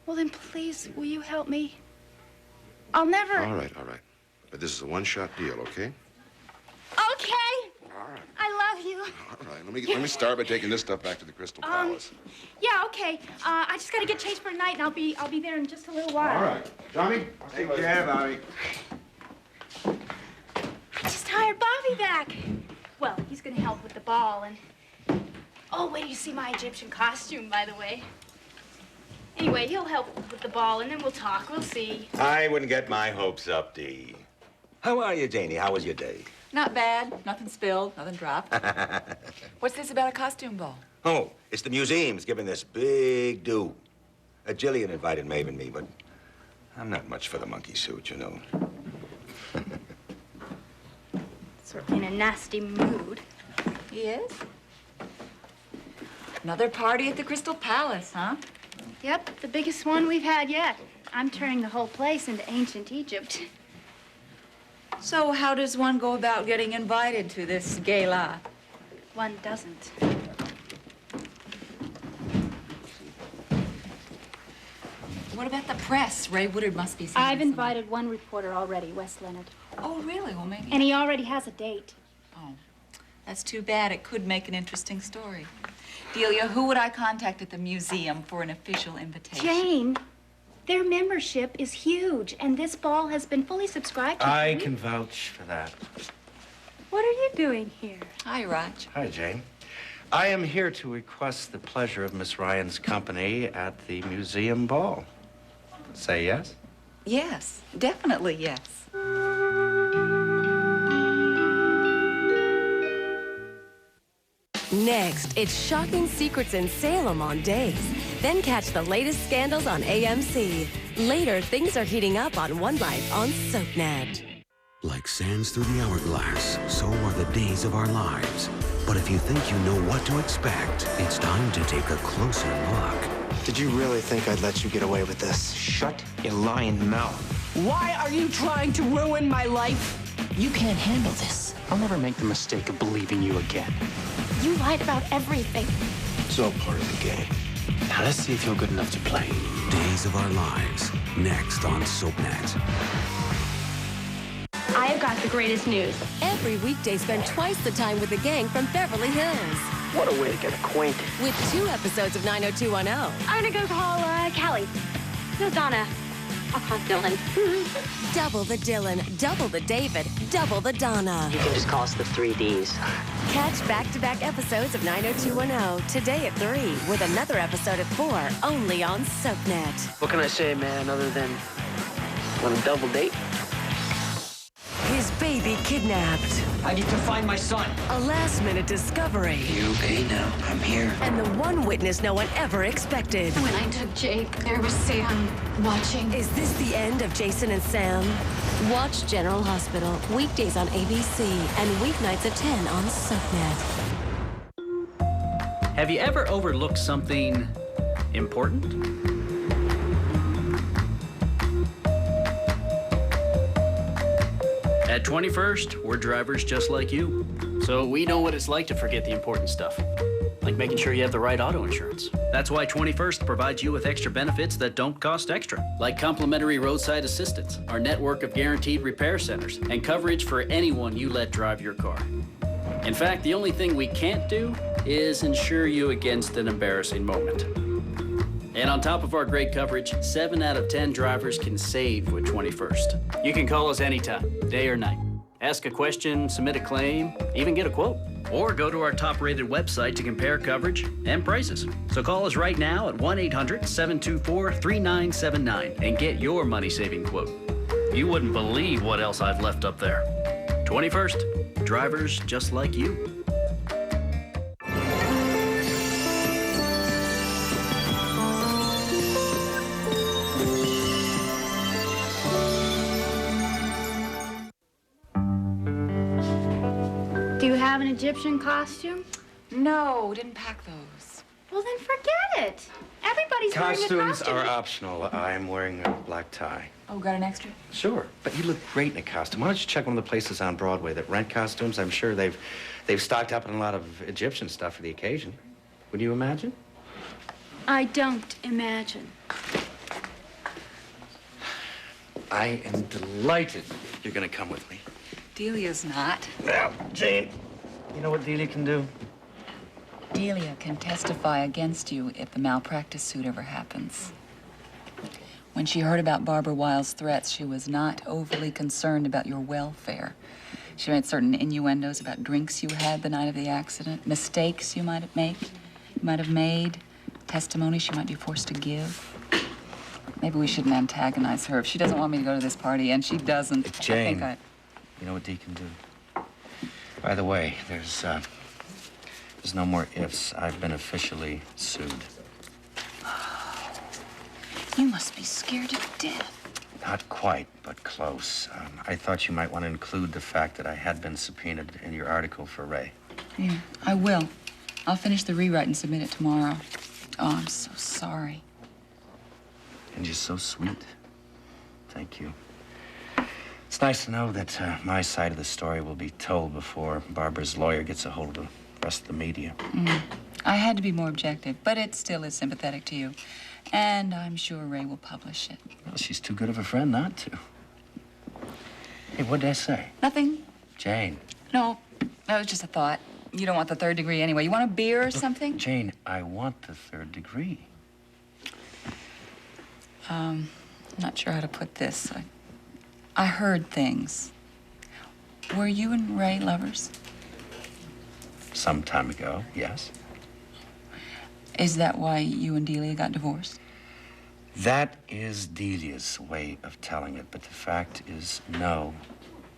Well, then please, will you help me? I'll never... All right. But this is a one-shot deal, okay? Okay. All right. I love you. All right, let me start by taking this stuff back to the Crystal Palace. Yeah, okay. I just gotta get changed for tonight, and I'll be there in just a little while. All right. Johnny, take care, Bobby. I just hired Bobby back. Well, he's gonna help with the ball and... Oh, wait till you see my Egyptian costume, by the way. Anyway, he'll help with the ball, and then we'll talk. We'll see. I wouldn't get my hopes up, Dee. How are you, Janie? How was your day? Not bad. Nothing spilled, nothing dropped. What's this about a costume ball? Oh, it's the museum's giving this big do. Jillian invited Maeve and me, but I'm not much for the monkey suit, you know. Sort of in a nasty mood. He is? Another party at the Crystal Palace, huh? Yep, the biggest one we've had yet. I'm turning the whole place into ancient Egypt. So how does one go about getting invited to this gala? One doesn't. What about the press? Ray Woodard must be sending I've invited one reporter already, Wes Leonard. Oh, really? Well, maybe... And he already has a date. Oh, that's too bad. It could make an interesting story. Delia, who would I contact at the museum for an official invitation? Jane, their membership is huge, and this ball has been fully subscribed to. I can vouch for that. What are you doing here? Hi, Raj. Hi, Jane. I am here to request the pleasure of Miss Ryan's company at the museum ball. Say yes? Yes, definitely yes. Next, it's shocking secrets in Salem on Days. Then catch the latest scandals on AMC. Later, things are heating up on One Life on SoapNet. Like sands through the hourglass, so are the days of our lives. But if you think you know what to expect, it's time to take a closer look. Did you really think I'd let you get away with this? Shut your lying mouth. Why are you trying to ruin my life? You can't handle this. I'll never make the mistake of believing you again. You lied about everything. It's all part of the game. Now let's see if you're good enough to play. Days of Our Lives, next on SoapNet. I have got the greatest news. Every weekday, spend twice the time with the gang from Beverly Hills. What a way to get acquainted. With 2 episodes of 90210. I'm gonna go call Callie. No, Donna. Dylan. Double the Dylan, double the David, double the Donna. You can just call us the 3Ds. Catch back-to-back episodes of 90210 today at 3 with another episode at 4 only on SoapNet. What can I say, man, other than want a double date? His baby kidnapped. I need to find my son. A last-minute discovery. You okay now? I'm here. And the one witness no one ever expected. When I took Jake, there was Sam watching. Is this the end of Jason and Sam? Watch General Hospital weekdays on ABC and weeknights at 10 on SoapNet. Have you ever overlooked something important? At 21st, we're drivers just like you. So we know what it's like to forget the important stuff, like making sure you have the right auto insurance. That's why 21st provides you with extra benefits that don't cost extra, like complimentary roadside assistance, our network of guaranteed repair centers, and coverage for anyone you let drive your car. In fact, the only thing we can't do is insure you against an embarrassing moment. And on top of our great coverage, 7 out of 10 drivers can save with 21st. You can call us anytime, day or night. Ask a question, submit a claim, even get a quote. Or go to our top-rated website to compare coverage and prices. So call us right now at 1-800-724-3979 and get your money-saving quote. You wouldn't believe what else I've left up there. 21st, drivers just like you. Do you have an Egyptian costume? No, didn't pack those. Well, then forget it. Everybody's wearing a Costumes costume. are optional. I'm wearing a black tie. Oh, got an extra? Sure, but you look great in a costume. Why don't you check one of the places on Broadway that rent costumes? I'm sure they've stocked up on a lot of Egyptian stuff for the occasion. Would you imagine? I don't imagine. I am delighted you're gonna come with me. Delia's not. Well, Jane, you know what Delia can do? Delia can testify against you if the malpractice suit ever happens. When she heard about Barbara Wile's threats, she was not overly concerned about your welfare. She made certain innuendos about drinks you had the night of the accident, mistakes you might have made, testimony she might be forced to give. Maybe we shouldn't antagonize her. If she doesn't want me to go to this party, and she doesn't, Jane, I think you know what Dee can do? By the way, there's no more ifs. I've been officially sued. You must be scared to death. Not quite, but close. I thought you might want to include the fact that I had been subpoenaed in your article for Ray. Yeah, I will. I'll finish the rewrite and submit it tomorrow. Oh, I'm so sorry. And you're so sweet. Thank you. It's nice to know that my side of the story will be told before Barbara's lawyer gets a hold of the rest of the media. I had to be more objective, but it still is sympathetic to you. And I'm sure Ray will publish it. Well, she's too good of a friend not to. Hey, what did I say? Nothing. Jane. No, that was just a thought. You don't want the 3rd degree anyway. You want a beer or something? Jane, I want the 3rd degree. I'm not sure how to put this. I heard things. Were you and Ray lovers? Some time ago, yes. Is that why you and Delia got divorced? That is Delia's way of telling it, but the fact is no.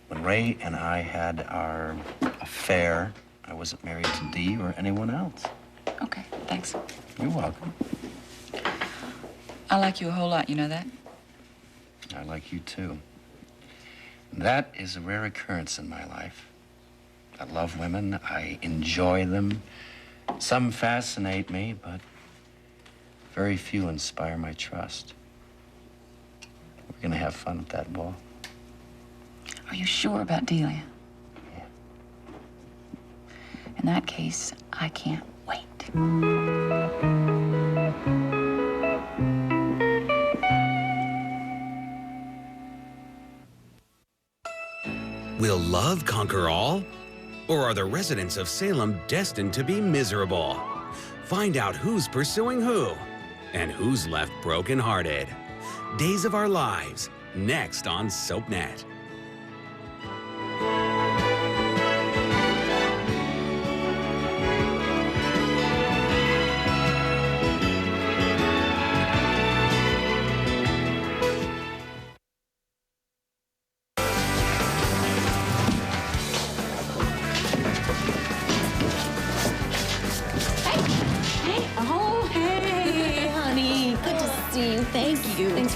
When Ray and I had our affair, I wasn't married to Dee or anyone else. Okay, thanks. You're welcome. I like you a whole lot, you know that? I like you too. That is a rare occurrence in my life. I love women. I enjoy them. Some fascinate me, but very few inspire my trust. We're gonna have fun at that ball. Are you sure about Delia? Yeah. In that case, I can't wait. Will love conquer all? Or are the residents of Salem destined to be miserable? Find out who's pursuing who and who's left brokenhearted. Days of Our Lives, next on SoapNet. Hey, oh, hey, honey. Good to see you. Thank you. Thanks for